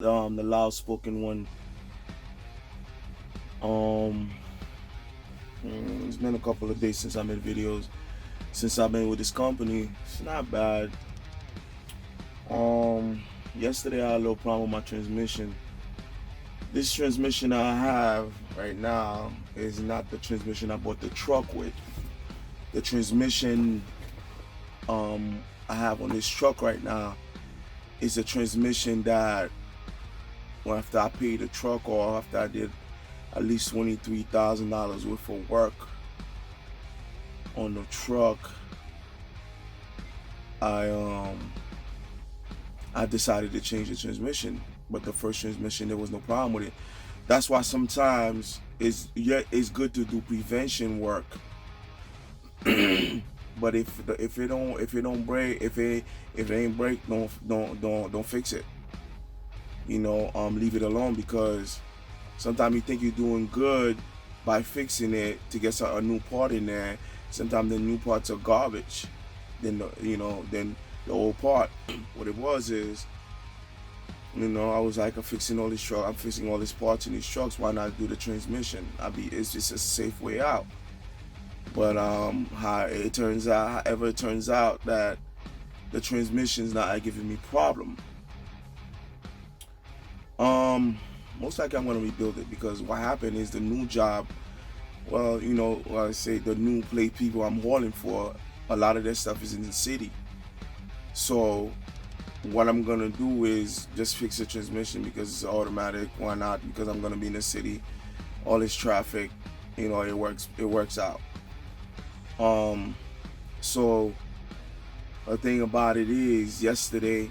The Loudspokenone. Um, it's been a couple of days since I made videos. Since I've been with this company, it's not bad. Um, Yesterday I had a little problem with my transmission. This transmission I have right now is not the transmission I bought the truck with. The transmission I have on this truck right now is a transmission that after I paid the truck off, after I did at least $23,000 worth of work on the truck, I I decided to change the transmission. But the first transmission, there was no problem with it. That's why sometimes it's good to do prevention work. But if it don't break, if it ain't break, don't fix it. Leave it alone, because sometimes you think you're doing good by fixing it to get a new part in there. Sometimes the new parts are garbage. Then then the old part. What it was is, I was like, I'm fixing all these parts in these trucks. Why not do the transmission? It's just a safe way out. But however it turns out that the transmission's not giving me problem. Most likely I'm gonna rebuild it, because what happened is the new job. Well, I say the new plate people I'm hauling for, a lot of their stuff is in the city. So what I'm gonna do is just fix the transmission, because it's automatic. Why not? Because I'm gonna be in the city, all this traffic, it works out. So the thing about it is, yesterday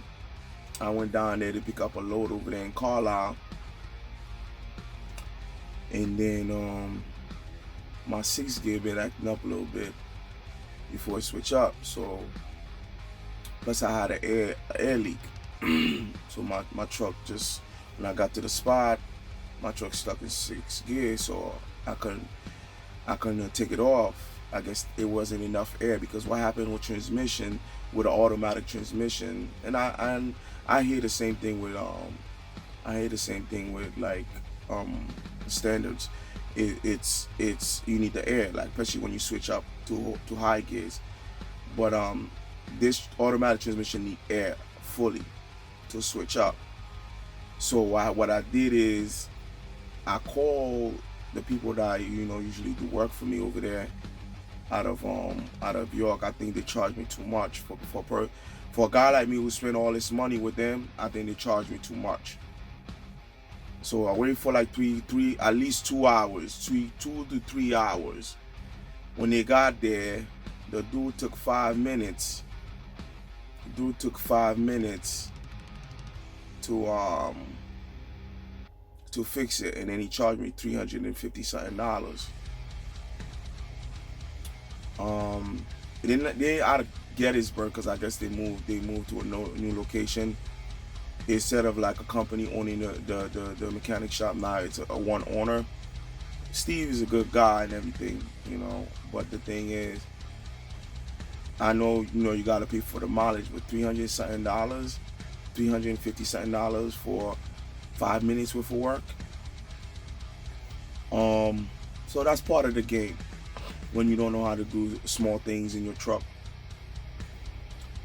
I went down there to pick up a load over there in Carlisle, and then my 6 gear been acting up a little bit before I switch up. So plus I had an air leak. So my truck, just when I got to the spot, my truck stuck in 6 gear, so I couldn't take it off. I guess it wasn't enough air, because what happened with transmission, with an automatic transmission, and I hear the same thing with like standards. It's you need the air, like especially when you switch up to high gears. But this automatic transmission need air fully to switch up. So what I did is I called the people that usually do work for me over there out of York. I think they charge me too much for a guy like me who spent all this money with them. I think they charge me too much. So I waited for like at least 2 hours, 2 to 3 hours. When they got there, the dude took 5 minutes. To fix it, and then he charged me $350 something. They out of Gettysburg, because I guess they moved to a new location. Instead of like a company owning the mechanic shop, now it's a one owner. Steve is a good guy and everything, but the thing is, I know you gotta pay for the mileage, but $300 something, $350 something for 5 minutes worth of work. So that's part of the game when you don't know how to do small things in your truck.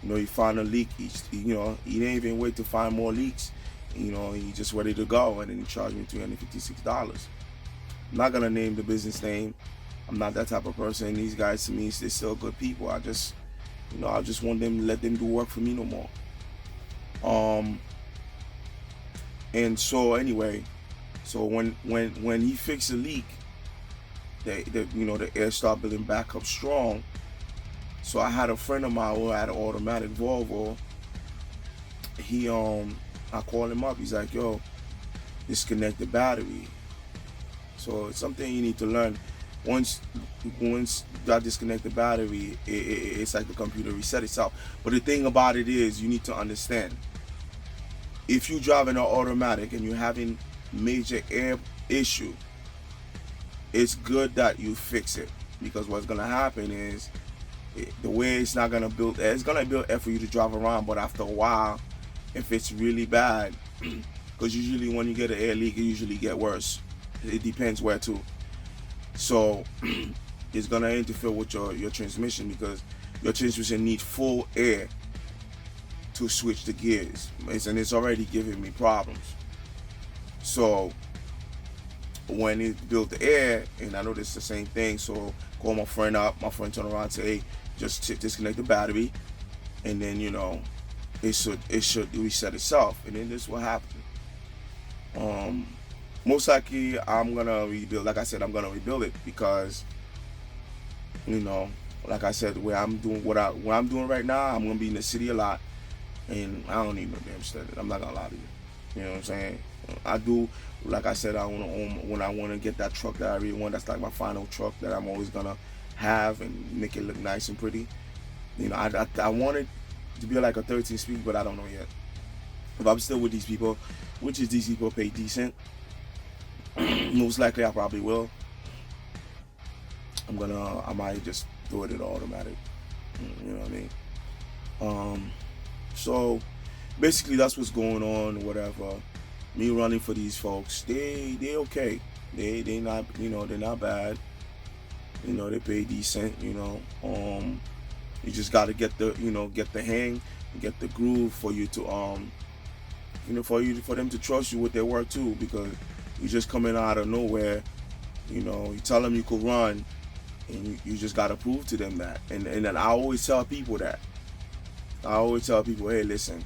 You find a leak, you didn't even wait to find more leaks. You just ready to go, and then you charge me $356. I'm not gonna name the business name. I'm not that type of person. These guys, to me, they're still good people. I just want them to let them do work for me no more. And so anyway, so when he fixed the leak, the air started building back up strong. So I had a friend of mine who had an automatic Volvo. I called him up. He's like, yo, disconnect the battery. So it's something you need to learn. Once I disconnect the battery, it's like the computer reset itself. But the thing about it is, you need to understand, if you're driving an automatic and you're having major air issue, it's good that you fix it, because what's gonna happen is, the way it's not gonna build air, it's gonna build air for you to drive around. But after a while, if it's really bad, because usually when you get an air leak, it usually get worse. It depends where too. So it's gonna interfere with your transmission, because your transmission needs full air to switch the gears, and it's already giving me problems. So when it built the air, and I noticed the same thing, so call my friend up. My friend turned around and said, "Hey, just disconnect the battery, and then it should reset itself." And then this is what happened. Most likely I'm gonna rebuild. Like I said, I'm gonna rebuild it, because like I said, where I'm doing what I'm doing right now, I'm gonna be in the city a lot, and I don't need no damn standard. I'm not gonna lie to you. You know what I'm saying? I do, like I said, I want to own, when I want to get that truck that I really want. That's like my final truck that I'm always gonna have and make it look nice and pretty. I want it to be like a 13-speed, but I don't know yet. If I'm still with these people, which is these people pay decent, most likely I probably will. I might just do it in automatic. You know what I mean? So basically that's what's going on. Whatever. Me running for these folks, they okay. They not they're not bad. They pay decent. You just gotta get the get the hang, get the groove for you to for them to trust you with their work too, because you're just coming out of nowhere. You tell them you could run, and you just gotta prove to them that. And then I always tell people that. I always tell people, hey, listen,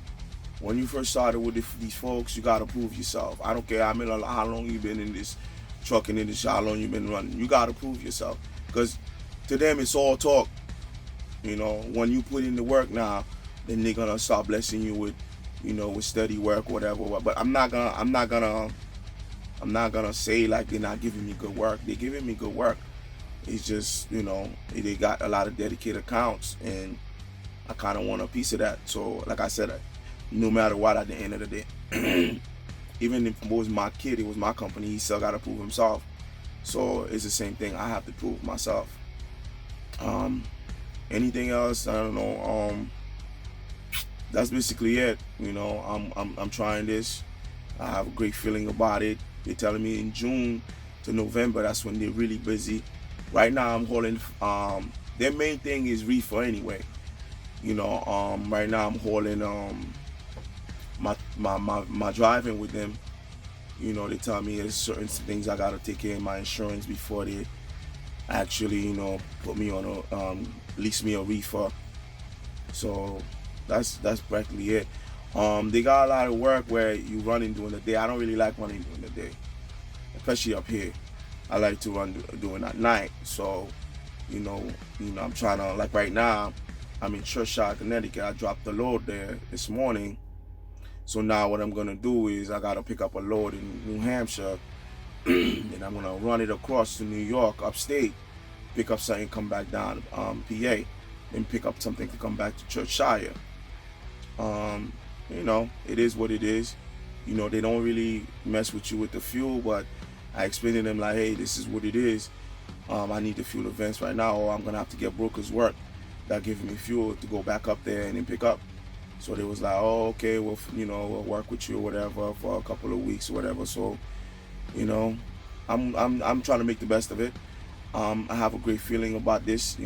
when you first started with these folks, you gotta prove yourself. I don't care how long you've been in this trucking industry, how long you've been running. You gotta prove yourself, because to them it's all talk. When you put in the work now, then they're gonna start blessing you with, with steady work, whatever. But I'm not gonna say like they're not giving me good work. They're giving me good work. It's just, they got a lot of dedicated accounts, and I kind of want a piece of that. So, like I said, no matter what, at the end of the day, even if it was my kid, it was my company, he still got to prove himself. So it's the same thing. I have to prove myself. Anything else? I don't know. That's basically it. I'm trying this. I have a great feeling about it. They're telling me in June to November, that's when they're really busy. Right now I'm hauling, their main thing is reefer anyway. Right now I'm hauling my driving with them. They tell me there's certain things I gotta take care of my insurance before they actually, put me on a lease me a reefer. So that's practically it. They got a lot of work where you running during the day. I don't really like running during the day, especially up here. I like to run during at night. So, I'm trying to, like right now, I'm in Cheshire, Connecticut. I dropped the load there this morning. So now what I'm gonna do is I gotta pick up a load in New Hampshire, and I'm gonna run it across to New York, upstate, pick up something, come back down PA, then pick up something to come back to Cheshire. It is what it is. They don't really mess with you with the fuel, but I explained to them like, hey, this is what it is. I need the fuel events right now, or I'm gonna have to get brokers work that give me fuel to go back up there and then pick up. So they was like, oh, okay, well, we'll work with you or whatever for a couple of weeks or whatever. So, I'm trying to make the best of it. I have a great feeling about this.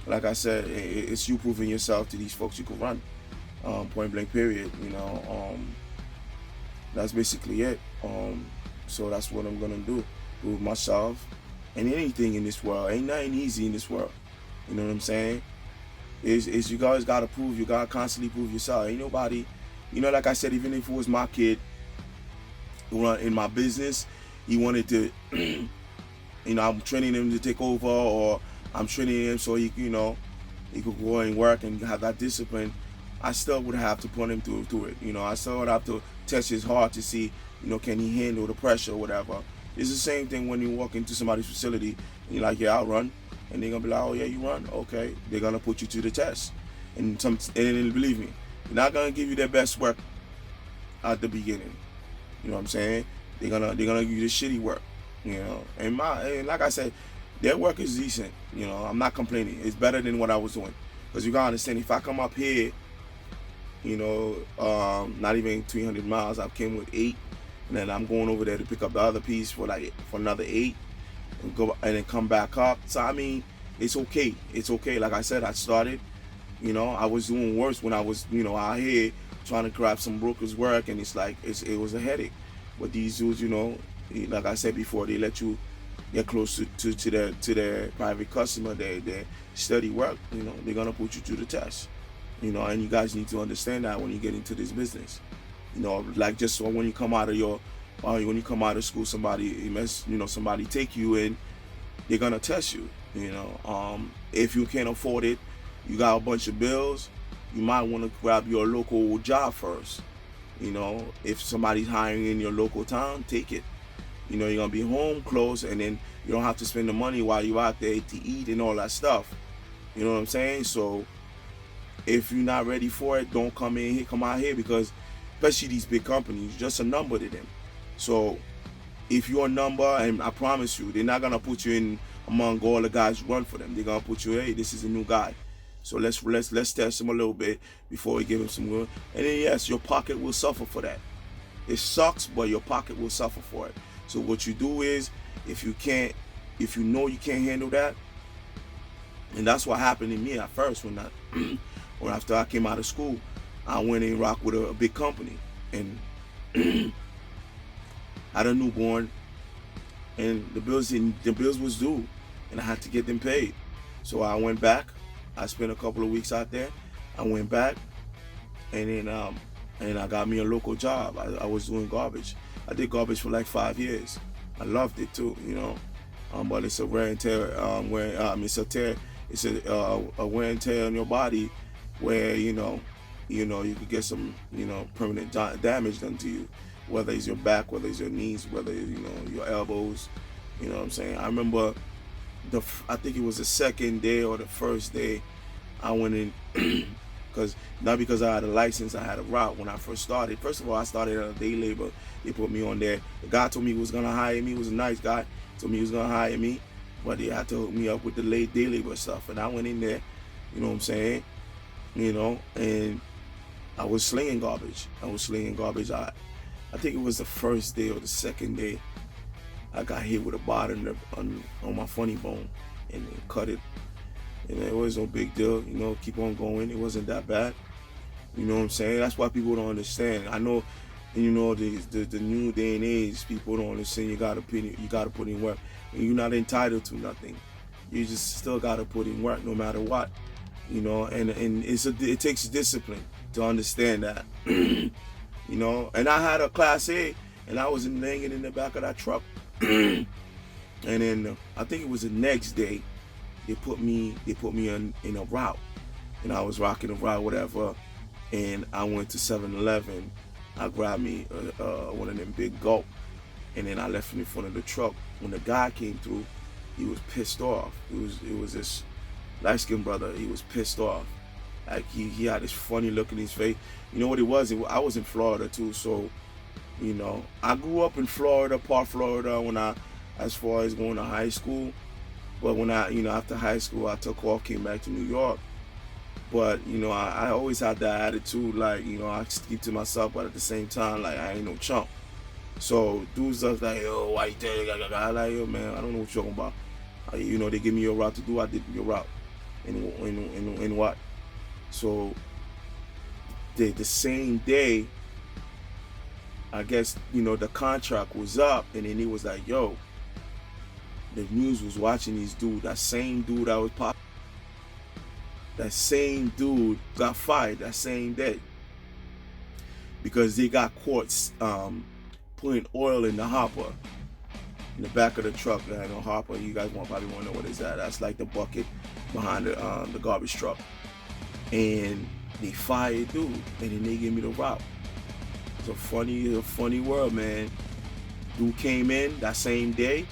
Like I said, it's you proving yourself to these folks you can run. Point blank period. That's basically it. So that's what I'm gonna do. Prove myself. And anything in this world, ain't nothing easy in this world. You know what I'm saying? Is you guys gotta prove, you gotta constantly prove yourself. Ain't nobody, like I said, even if it was my kid in my business, he wanted to, I'm training him to take over, or I'm training him so he could go and work and have that discipline. I still would have to put him through it. I still would have to test his heart to see, can he handle the pressure or whatever. It's the same thing when you walk into somebody's facility and you're like, yeah, I'll run. And they're going to be like, oh, yeah, you run? Okay. They're going to put you to the test. And believe me, they're not going to give you their best work at the beginning. You know what I'm saying? They're gonna give you the shitty work. And like I said, their work is decent. I'm not complaining. It's better than what I was doing. Because you got to understand, if I come up here, not even 300 miles. I came with 8, and then I'm going over there to pick up the other piece for another 8, and go and then come back up. So I mean, it's okay. It's okay. Like I said, I started. I was doing worse when I was out here trying to grab some brokers' work, and it was a headache. But these dudes, like I said before, they let you get close to their private customer, their steady work. They're gonna put you to the test. And you guys need to understand that when you get into this business. Like just so when you come out of school, somebody take you in, they're gonna test you. If you can't afford it, you got a bunch of bills, you might want to grab your local job first. If somebody's hiring in your local town, take it. You're gonna be home close, and then you don't have to spend the money while you're out there to eat and all that stuff. You know what I'm saying? So if you're not ready for it, don't come out here, because especially these big companies, just a number to them. So if you're a number, and I promise you, they're not gonna put you in among all the guys who run for them. They're gonna put you, hey, this is a new guy. So let's test him a little bit before we give him some good. And then yes, your pocket will suffer for that. It sucks, but your pocket will suffer for it. So what you do is, if you know you can't handle that, and that's what happened to me at first when after I came out of school, I went and rocked with a big company, and had a newborn, and the bills was due, and I had to get them paid. So I went back. I spent a couple of weeks out there. I went back, and then and I got me a local job. I was doing garbage. I did garbage for like 5 years. I loved it too, but it's a wear and tear. It's a wear and tear on your body, where you could get some permanent damage done to you, whether it's your back, whether it's your knees, whether your elbows. You know what I'm saying? I remember I think it was the second day or the first day I went in, not because I had a license, I had a route when I first started. First of all, I started on a day labor. They put me on there. The guy told me he was gonna hire me. He was a nice guy. Told me he was gonna hire me, but they had to hook me up with the day labor stuff. And I went in there, you know what I'm saying? And I was slinging garbage. I think it was the first day or the second day, I got hit with a bar on my funny bone, and it cut it. And it was no big deal, keep on going. It wasn't that bad. You know what I'm saying? That's why people don't understand. I know, the new day and age, people don't understand. You gotta put in work, and you're not entitled to nothing. You just still gotta put in work no matter what. And it takes discipline to understand that. And I had a Class A, and I was hanging in the back of that truck. And then I think it was the next day, they put me in a route, and I was rocking a route, whatever. And I went to 7-Eleven. I grabbed me one of them big gulp, and then I left it in front of the truck. When the guy came through, he was pissed off. It was this light-skinned brother. He was pissed off. Like he had this funny look in his face. You know what it was? I was in Florida too, so I grew up in Florida, Park Florida, as far as going to high school. But when after high school, I took off, came back to New York. But I always had that attitude, like I keep to myself, but at the same time, like I ain't no chump. So dudes are like, yo, why you tell I like, yo, man, I don't know what you're talking about. They give me your route to do, I did your route, and what? So the same day, I guess the contract was up, and then he was like, yo, the news was watching these dudes. That same dude that was popping, that same dude got fired that same day because they got caught putting oil in the hopper in the back of the truck. I know hopper, you guys probably want to know what is that. That's like the bucket behind the garbage truck. And they fired dude, and then they gave me the route. It's a funny world, man. Dude came in that same day.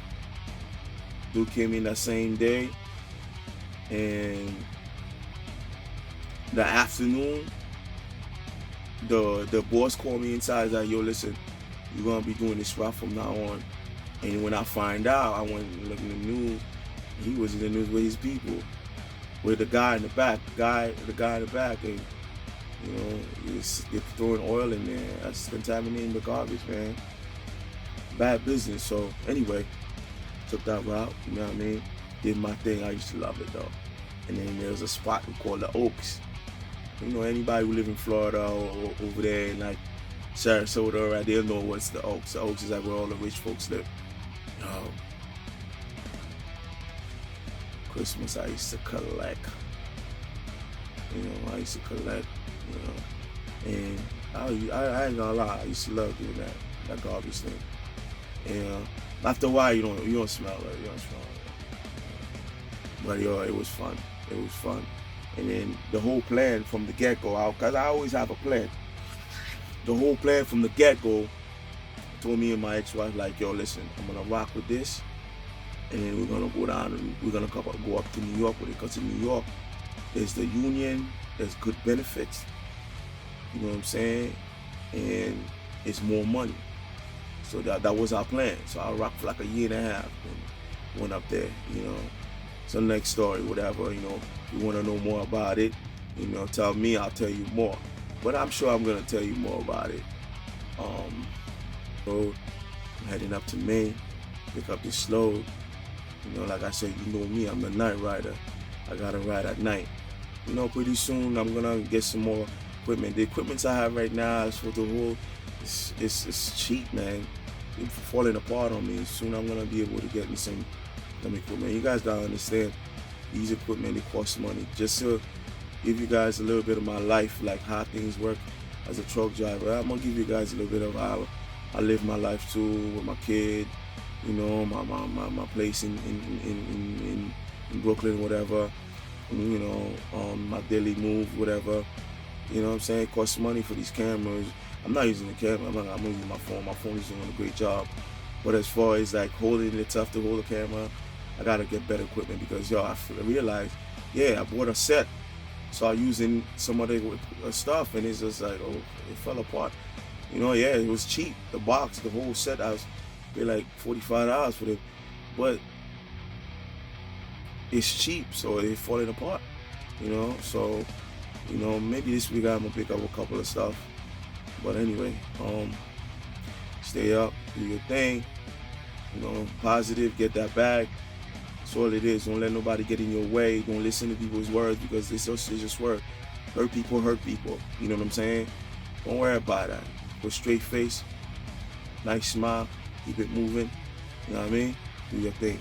And the afternoon, the boss called me inside. He's like, yo, listen, you're gonna be doing this route from now on. And when I find out, I went and looked in the news. He was in the news with his people, with the guy in the back, and You know, they're throwing oil in there. That's contaminating the garbage, man. Bad business. So anyway, took that route. You know what I mean? Did my thing. I used to love it though. And then there was a spot we called the Oaks. You know, anybody who live in Florida or over there in like Sarasota, right? They'll know what's the Oaks. The Oaks is like where all the rich folks live. Christmas I used to collect. You know, I used to collect. You know, and I ain't gonna lie, I used to love doing that garbage thing. And after a while, you don't smell it. You don't smell it. But yo, it was fun. It was fun. And then the whole plan from the get-go, cause I always have a plan. The whole plan from the get-go, told me and my ex-wife, like, yo, listen, I'm gonna rock with this, and then we're gonna go down and we're gonna go up to New York with it. Cause in New York, there's the union, there's good benefits. You know what I'm saying? And it's more money. So that was our plan. So I rocked for like a year and a half and went up there, you know. So next story, whatever, you know, if you want to know more about it, you know, tell me, I'll tell you more. But I'm sure I'm going to tell you more about it. Road, I'm heading up to Maine, pick up this load. You know, like I said, you know me, I'm the night rider. I got to ride at night. You know, pretty soon I'm going to get some more equipment. The equipment I have right now is for the whole, it's cheap, man. It's falling apart on me. Soon I'm going to be able to get me some equipment. You guys gotta understand, these equipment, it costs money. Just to give you guys a little bit of my life, like how things work as a truck driver, I'm gonna give you guys a little bit of how I live my life too, with my kid, you know, my place in Brooklyn, whatever, you know, my daily move, whatever. You know what I'm saying? It costs money for these cameras. I'm not using the camera, I'm using my phone. My phone is doing a great job. But as far as like holding it tough to hold the camera, I gotta get better equipment because yo, I realized, yeah, I bought a set, started using some of the stuff, and it's just like, oh, it fell apart. You know, yeah, it was cheap. The box, the whole set, I was paid like $45 for it, but it's cheap, so it's falling apart. You know, so you know, maybe this week I'm gonna pick up a couple of stuff. But anyway, stay up, do your thing. You know, positive, get that bag. That's all it is. Don't let nobody get in your way. Don't listen to people's words because it's just words. Hurt people. You know what I'm saying? Don't worry about that. Go straight face, nice smile, keep it moving. You know what I mean? Do your thing.